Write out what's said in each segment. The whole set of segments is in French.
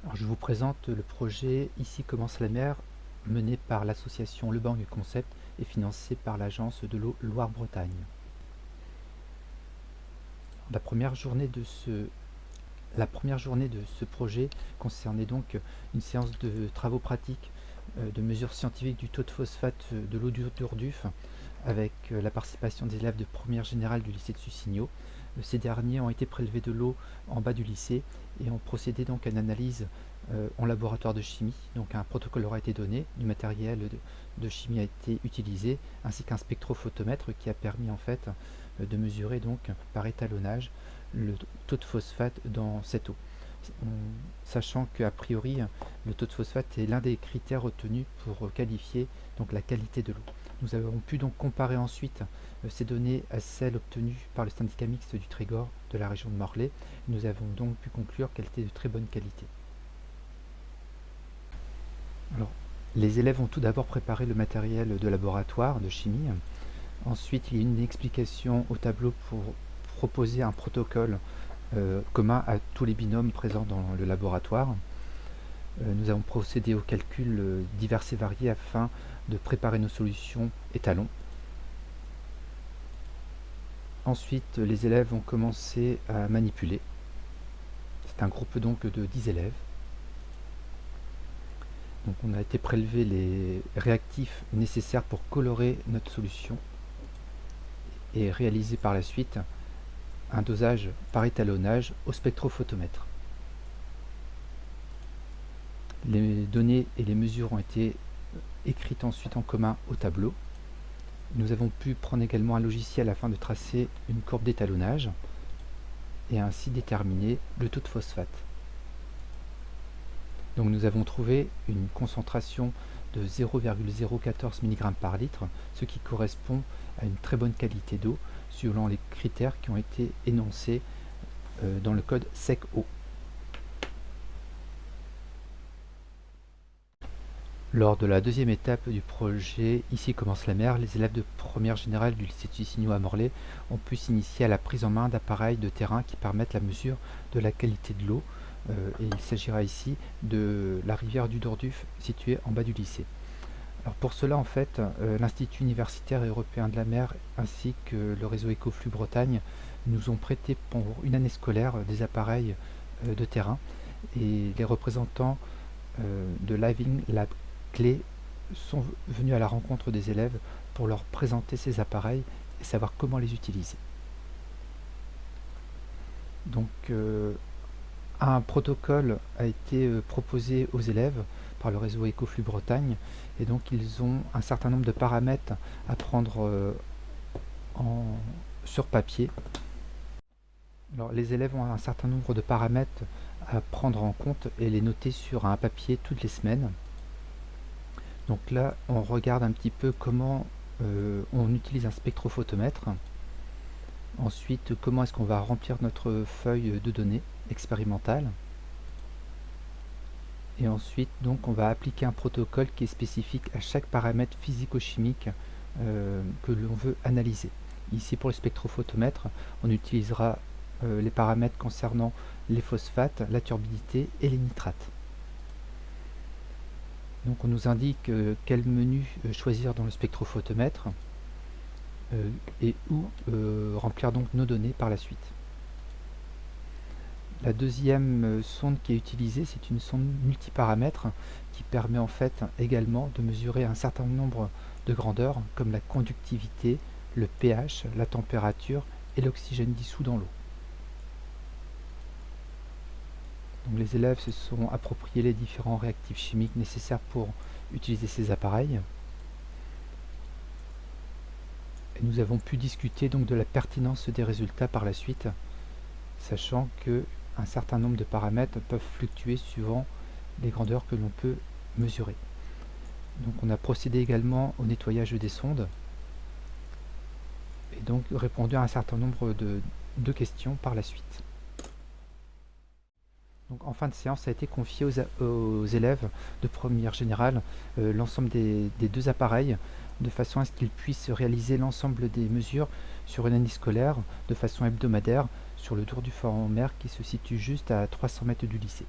Alors, je vous présente le projet Ici commence la mer, mené par l'association Le Bang Concept et financé par l'agence de l'eau Loire-Bretagne. La première journée de ce projet concernait donc une séance de travaux pratiques de mesures scientifiques du taux de phosphate de l'eau d'Urduf avec la participation des élèves de première générale du lycée de Sucigno. Ces derniers ont été prélevés de l'eau en bas du lycée et ont procédé donc à une analyse en laboratoire de chimie. Donc un protocole leur a été donné, du matériel de chimie a été utilisé, ainsi qu'un spectrophotomètre qui a permis en fait de mesurer donc par étalonnage le taux de phosphate dans cette eau. Sachant qu'a priori le taux de phosphate est l'un des critères retenus pour qualifier donc la qualité de l'eau. Nous avons pu donc comparer ensuite ces données à celles obtenues par le syndicat mixte du Trégor de la région de Morlaix. Nous avons donc pu conclure qu'elle était de très bonne qualité. Alors, les élèves ont tout d'abord préparé le matériel de laboratoire de chimie. Ensuite, il y a une explication au tableau pour proposer un protocole commun à tous les binômes présents dans le laboratoire. Nous avons procédé aux calculs divers et variés afin de préparer nos solutions étalons. Ensuite, les élèves ont commencé à manipuler. C'est un groupe donc de 10 élèves. Donc on a été prélever les réactifs nécessaires pour colorer notre solution et réaliser par la suite un dosage par étalonnage au spectrophotomètre. Les données et les mesures ont été écrites ensuite en commun au tableau. Nous avons pu prendre également un logiciel afin de tracer une courbe d'étalonnage et ainsi déterminer le taux de phosphate. Donc nous avons trouvé une concentration de 0,014 mg par litre, ce qui correspond à une très bonne qualité d'eau selon les critères qui ont été énoncés dans le code SEC-eau. Lors de la deuxième étape du projet Ici commence la mer, les élèves de première générale du lycée de Sucigno à Morlaix ont pu s'initier à la prise en main d'appareils de terrain qui permettent la mesure de la qualité de l'eau. Et il s'agira ici de la rivière du Dorduf située en bas du lycée. Alors pour cela, en fait, l'Institut universitaire européen de la mer ainsi que le réseau Ecoflux Bretagne nous ont prêté pour une année scolaire des appareils de terrain et les représentants de Living Lab Clé sont venus à la rencontre des élèves pour leur présenter ces appareils et savoir comment les utiliser. Donc un protocole a été proposé aux élèves par le réseau Ecoflux Bretagne et donc ils ont un certain nombre de paramètres à prendre sur papier. Alors, les élèves ont un certain nombre de paramètres à prendre en compte et les noter sur un papier toutes les semaines. Donc là, on regarde un petit peu comment on utilise un spectrophotomètre. Ensuite, comment est-ce qu'on va remplir notre feuille de données expérimentale. Et ensuite, donc, on va appliquer un protocole qui est spécifique à chaque paramètre physico-chimique que l'on veut analyser. Ici, pour le spectrophotomètre, on utilisera les paramètres concernant les phosphates, la turbidité et les nitrates. Donc on nous indique quel menu choisir dans le spectrophotomètre et où remplir donc nos données par la suite. La deuxième sonde qui est utilisée, c'est une sonde multiparamètres qui permet en fait également de mesurer un certain nombre de grandeurs comme la conductivité, le pH, la température et l'oxygène dissous dans l'eau. Donc les élèves se sont appropriés les différents réactifs chimiques nécessaires pour utiliser ces appareils. Et nous avons pu discuter donc de la pertinence des résultats par la suite, sachant qu'un certain nombre de paramètres peuvent fluctuer suivant les grandeurs que l'on peut mesurer. Donc on a procédé également au nettoyage des sondes et donc répondu à un certain nombre de questions par la suite. Donc, en fin de séance, ça a été confié aux élèves de première générale l'ensemble des deux appareils de façon à ce qu'ils puissent réaliser l'ensemble des mesures sur une année scolaire de façon hebdomadaire sur le Dourduf en mer qui se situe juste à 300 mètres du lycée.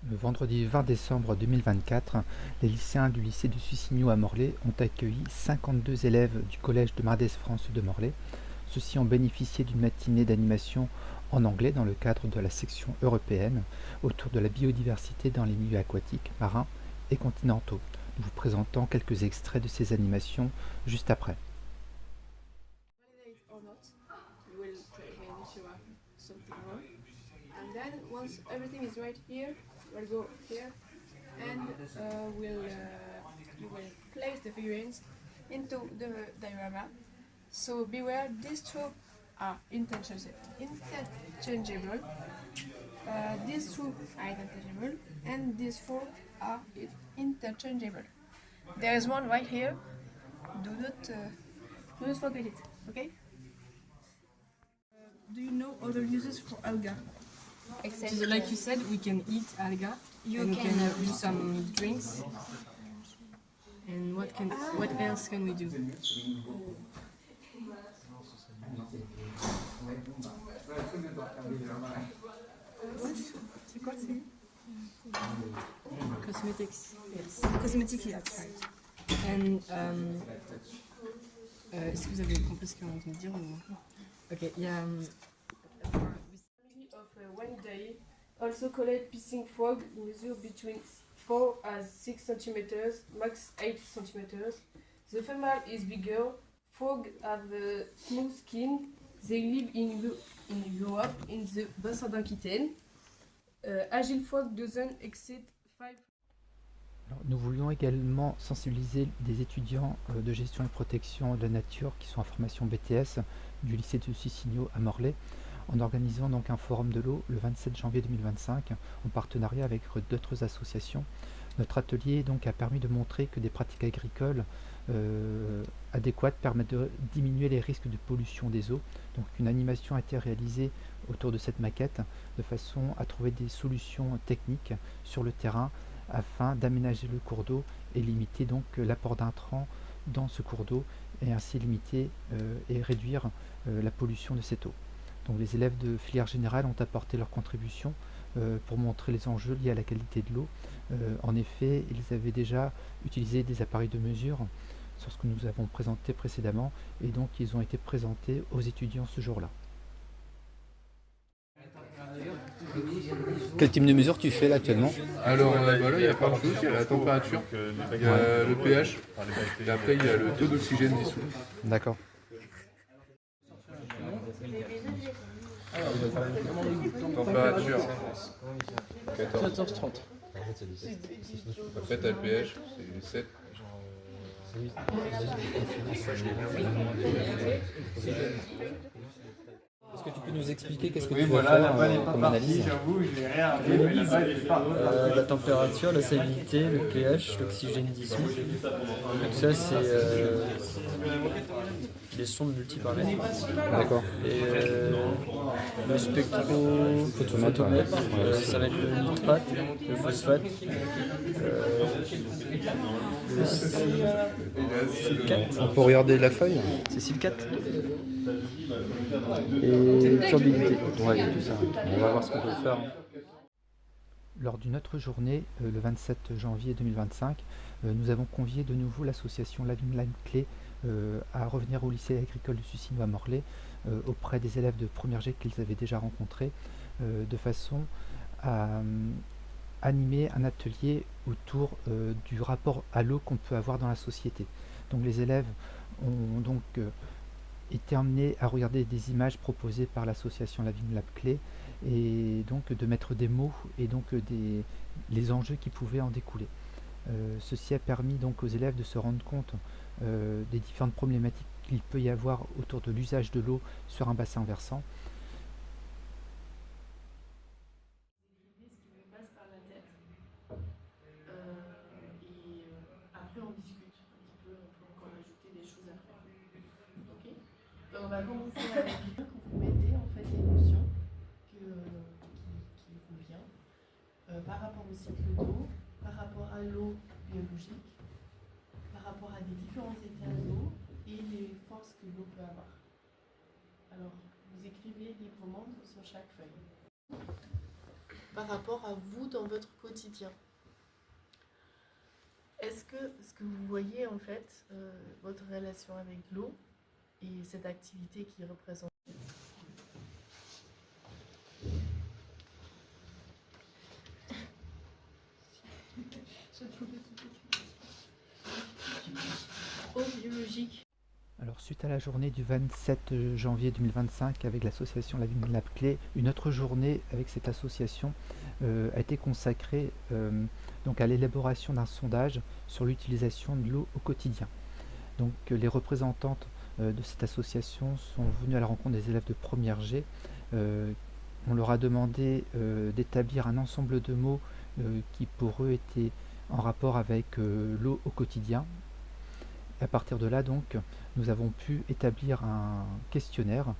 Le vendredi 20 décembre 2024, les lycéens du lycée de Sussigno à Morlaix ont accueilli 52 élèves du collège de Mardès-France de Morlaix. Ceux-ci ont bénéficié d'une matinée d'animation en anglais dans le cadre de la section européenne autour de la biodiversité dans les milieux aquatiques, marins et continentaux. Nous vous présentons quelques extraits de ces animations juste après. Validate or not, you will try again if you have something wrong. And then once everything is right here, we'll go here and you will place the figurines into the diorama. So beware, these two are interchangeable. These two are interchangeable, and these four are interchangeable. There is one right here. Do not forget it. Okay? Do you know other uses for alga? So like you said, we can eat alga. We can do some drinks. And what else can we do? C'est quoi c'est Cosmetics. Yes. Cosmétique, yes. And est-ce que vous avez compris ce qu'on venait de dire ou... Ok, il y a of one day also collect pissing frog measure between 4 and 6 centimeters, max 8 centimeters. The female is bigger. Frog have a smooth skin. They live in Europe, in the bassin d'Aquitaine. Agile frog doesn't exceed 5. Alors, nous voulions également sensibiliser des étudiants de gestion et protection de la nature qui sont en formation BTS du lycée de Sussigno à Morlaix en organisant donc un forum de l'eau le 27 janvier 2025 en partenariat avec d'autres associations. Notre atelier donc a permis de montrer que des pratiques agricoles adéquates permettent de diminuer les risques de pollution des eaux. Donc une animation a été réalisée autour de cette maquette de façon à trouver des solutions techniques sur le terrain afin d'aménager le cours d'eau et limiter donc l'apport d'intrants dans ce cours d'eau et ainsi limiter et réduire la pollution de cette eau. Donc les élèves de filière générale ont apporté leur contribution pour montrer les enjeux liés à la qualité de l'eau. En effet, ils avaient déjà utilisé des appareils de mesure sur ce que nous avons présenté précédemment et donc ils ont été présentés aux étudiants ce jour-là. Quel type de mesure tu fais là actuellement? Alors là, il n'y a pas grand-chose, il y a la température, il y a le pH, et après il y a le taux d'oxygène dissous. D'accord. Température, 14h30. après tu as le pH, c'est 7. Est-ce que tu peux nous expliquer qu'est-ce que Oui, tu voilà, la vas balle n'est faire pas comme partie, analyse? j'avoue, j'ai rien appris, mais la balle est pas La température, la salinité, le pH, l'oxygène dissous. Tout ça, c'est des sondes multiparamètres. D'accord. Et le spectrophotomètre, ça va être le nitrate, le phosphate, le silicate. On peut regarder la feuille? C'est silicate. Et turbidité. Ouais, tout ça. On va voir ce qu'on peut faire. Lors d'une autre journée, le 27 janvier 2025, nous avons convié de nouveau l'association La Vigne Clé à revenir au lycée agricole de Sussigno à Morlaix auprès des élèves de première G qu'ils avaient déjà rencontrés de façon à animer un atelier autour du rapport à l'eau qu'on peut avoir dans la société. Donc les élèves ont donc été emmenés à regarder des images proposées par l'association La Vigne Clé et donc de mettre des mots et donc les enjeux qui pouvaient en découler. Ceci a permis donc aux élèves de se rendre compte des différentes problématiques qu'il peut y avoir autour de l'usage de l'eau sur un bassin versant. Après on discute un petit peu, on peut encore ajouter des choses après. Ok. Donc on va commencer avec que vous mettez en fait les notions qui vous viennent par rapport au cycle d'eau, par rapport à l'eau biologique, par rapport à des différents états d'eau et les forces que l'eau peut avoir. Alors vous écrivez librement sur chaque feuille. par rapport à vous dans votre quotidien. Est-ce que vous voyez en fait votre relation avec l'eau et cette activité qui représente? Eau biologique. Alors, suite à la journée du 27 janvier 2025 avec l'association La Vigne Lab Clé, une autre journée avec cette association a été consacrée donc à l'élaboration d'un sondage sur l'utilisation de l'eau au quotidien. Donc, les représentantes de cette association sont venues à la rencontre des élèves de première G. On leur a demandé d'établir un ensemble de mots qui pour eux étaient en rapport avec l'eau au quotidien. À partir de là, donc, nous avons pu établir un questionnaire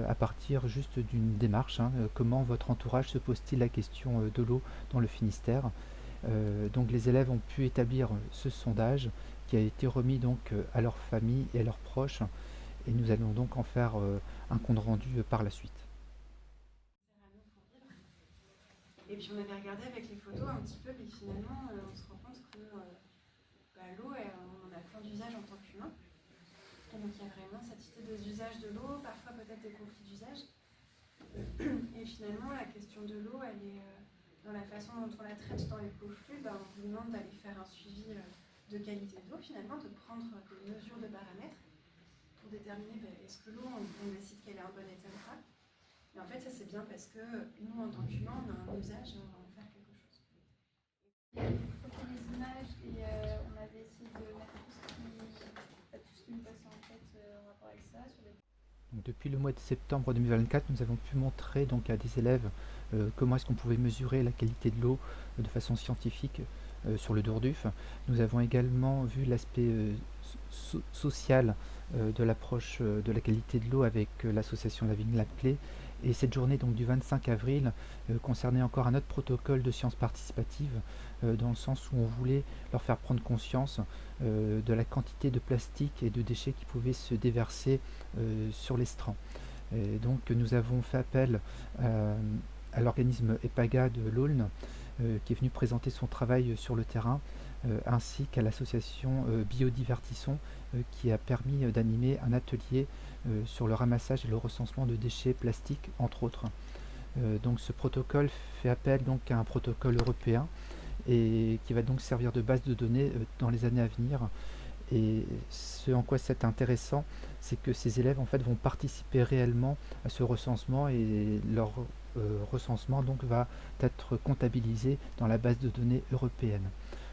à partir juste d'une démarche. Comment votre entourage se pose-t-il la question de l'eau dans le Finistère? Donc, les élèves ont pu établir ce sondage qui a été remis donc à leur famille et à leurs proches. Et nous allons donc en faire un compte rendu par la suite. Et puis on avait regardé avec les photos un petit peu, mais finalement on se rend compte que l'eau, on en a plein d'usages en tant qu'humain. Et donc il y a vraiment cette idée des usages de l'eau, parfois peut-être des conflits d'usage. Et finalement la question de l'eau, elle est dans la façon dont on la traite dans les pots flux, on vous demande d'aller faire un suivi de qualité d'eau finalement, de prendre des mesures de paramètres pour déterminer est-ce que l'eau, on décide qu'elle est en bon état ou pas. Et en fait, ça c'est bien parce que nous, en tant qu'humains, on a un usage et on va en faire quelque chose. Il y a les images et on avait essayé de mettre tout ce qui nous passait en tête en rapport avec ça. Donc, depuis le mois de septembre 2024, nous avons pu montrer donc, à des élèves comment est-ce qu'on pouvait mesurer la qualité de l'eau de façon scientifique sur le Dourduf. Nous avons également vu l'aspect social de l'approche de la qualité de l'eau avec l'association La Vigne Lab Clé. Et cette journée donc du 25 avril concernait encore un autre protocole de sciences participatives dans le sens où on voulait leur faire prendre conscience de la quantité de plastique et de déchets qui pouvaient se déverser sur l'estran. Donc nous avons fait appel à l'organisme EPAGA de l'Aulne qui est venu présenter son travail sur le terrain ainsi qu'à l'association Biodivertissons qui a permis d'animer un atelier sur le ramassage et le recensement de déchets plastiques, entre autres. Donc ce protocole fait appel donc à un protocole européen et qui va donc servir de base de données dans les années à venir. Et ce en quoi c'est intéressant, c'est que ces élèves en fait vont participer réellement à ce recensement et leur recensement donc va être comptabilisé dans la base de données européenne.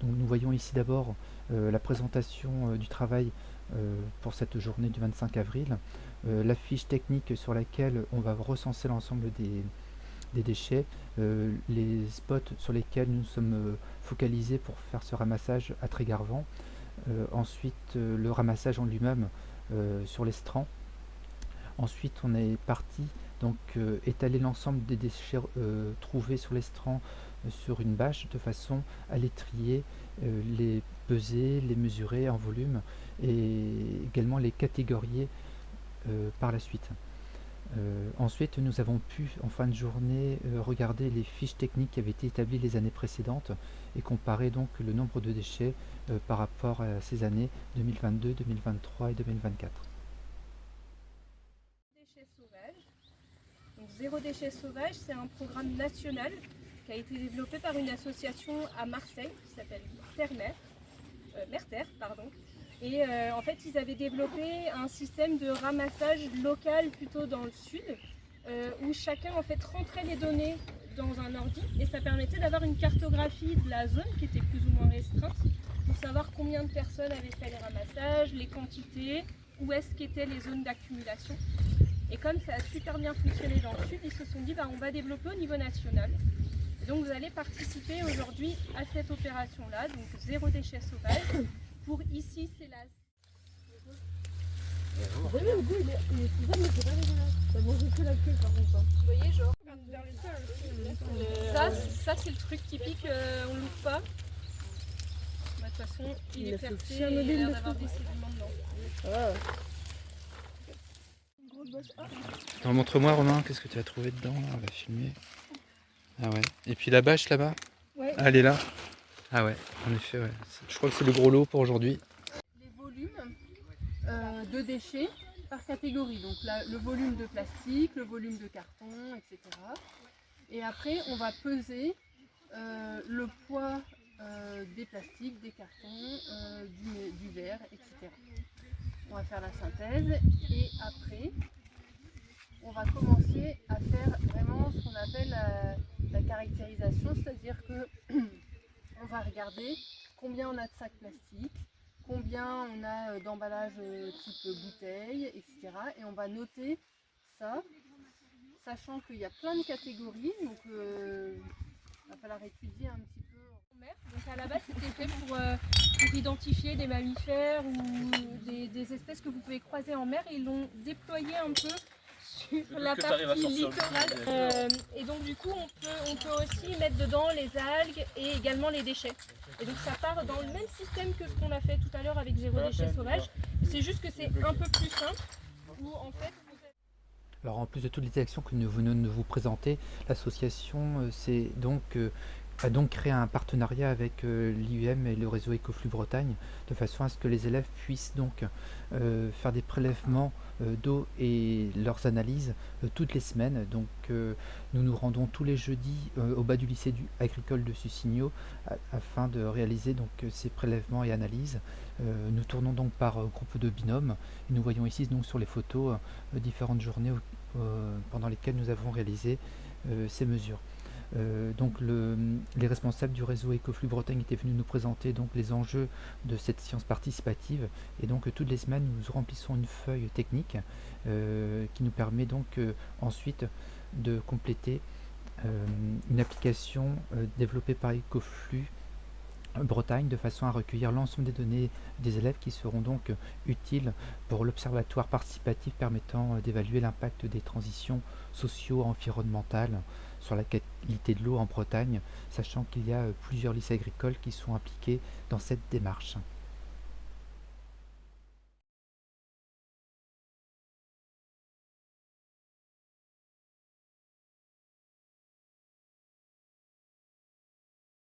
Donc nous voyons ici d'abord la présentation du travail pour cette journée du 25 avril, la fiche technique sur laquelle on va recenser l'ensemble des déchets, les spots sur lesquels nous sommes focalisés pour faire ce ramassage à Trégarvan, ensuite le ramassage en lui-même sur l'estran. Ensuite on est parti donc étaler l'ensemble des déchets trouvés sur l'estran sur une bâche de façon à les trier, les peser, les mesurer en volume et également les catégorier par la suite. Ensuite nous avons pu en fin de journée regarder les fiches techniques qui avaient été établies les années précédentes et comparer donc le nombre de déchets par rapport à ces années 2022, 2023 et 2024. Déchets sauvages. Donc, Zéro déchet sauvage, c'est un programme national qui a été développé par une association à Marseille qui s'appelle Merter. Et en fait, ils avaient développé un système de ramassage local plutôt dans le sud, où chacun en fait rentrait les données dans un ordi et ça permettait d'avoir une cartographie de la zone qui était plus ou moins restreinte pour savoir combien de personnes avaient fait les ramassages, les quantités, où est-ce qu'étaient les zones d'accumulation. Et comme ça a super bien fonctionné dans le sud, ils se sont dit on va développer au niveau national. Et donc vous allez participer aujourd'hui à cette opération-là, donc zéro déchet sauvage. Pour ici, c'est la... Vous voyez, le goût, il est sous mais c'est pas dégueulasse. Ça mange que la queue par contre. Vous voyez, genre, ça c'est le truc typique, on l'ouvre pas. De toute façon, il est percé et il a l'air d'avoir des sédiments dedans. Alors montre-moi Romain, qu'est-ce que tu as trouvé dedans là? On va filmer. Ah ouais. Et puis la bâche là-bas? Ouais. Ah, elle est là? Ah ouais, en effet, ouais. Je crois que c'est le gros lot pour aujourd'hui. Les volumes de déchets par catégorie. Donc là, le volume de plastique, le volume de carton, etc. Et après, on va peser le poids des plastiques, des cartons, du verre, etc. On va faire la synthèse et après, on va commencer à faire vraiment ce qu'on appelle la caractérisation, c'est-à-dire que on va regarder combien on a de sacs plastiques, combien on a d'emballages type bouteille, etc. Et on va noter ça, sachant qu'il y a plein de catégories, donc il va falloir étudier un petit peu. Donc à la base c'était fait pour identifier des mammifères ou des espèces que vous pouvez croiser en mer et ils l'ont déployé un peu sur la partie littorale. Et donc du coup on peut aussi mettre dedans les algues et également les déchets. Et donc ça part dans le même système que ce qu'on a fait tout à l'heure avec Zéro Déchet Sauvage. C'est juste que c'est un peu plus simple où en fait... Alors en plus de toutes les actions que nous venons de vous présenter, l'association a donc créé un partenariat avec l'IUM et le réseau Ecoflux Bretagne, de façon à ce que les élèves puissent donc faire des prélèvements d'eau et leurs analyses toutes les semaines. Donc nous nous rendons tous les jeudis au bas du lycée agricole de Sucigno afin de réaliser donc ces prélèvements et analyses. Nous tournons donc par groupe de binômes. Nous voyons ici donc sur les photos différentes journées pendant lesquelles nous avons réalisé ces mesures. Donc les responsables du réseau Ecoflux Bretagne étaient venus nous présenter donc les enjeux de cette science participative, et donc toutes les semaines nous remplissons une feuille technique qui nous permet donc ensuite de compléter une application développée par Ecoflux Bretagne de façon à recueillir l'ensemble des données des élèves qui seront donc utiles pour l'observatoire participatif permettant d'évaluer l'impact des transitions socio-environnementales sur la qualité de l'eau en Bretagne, sachant qu'il y a plusieurs lycées agricoles qui sont impliqués dans cette démarche.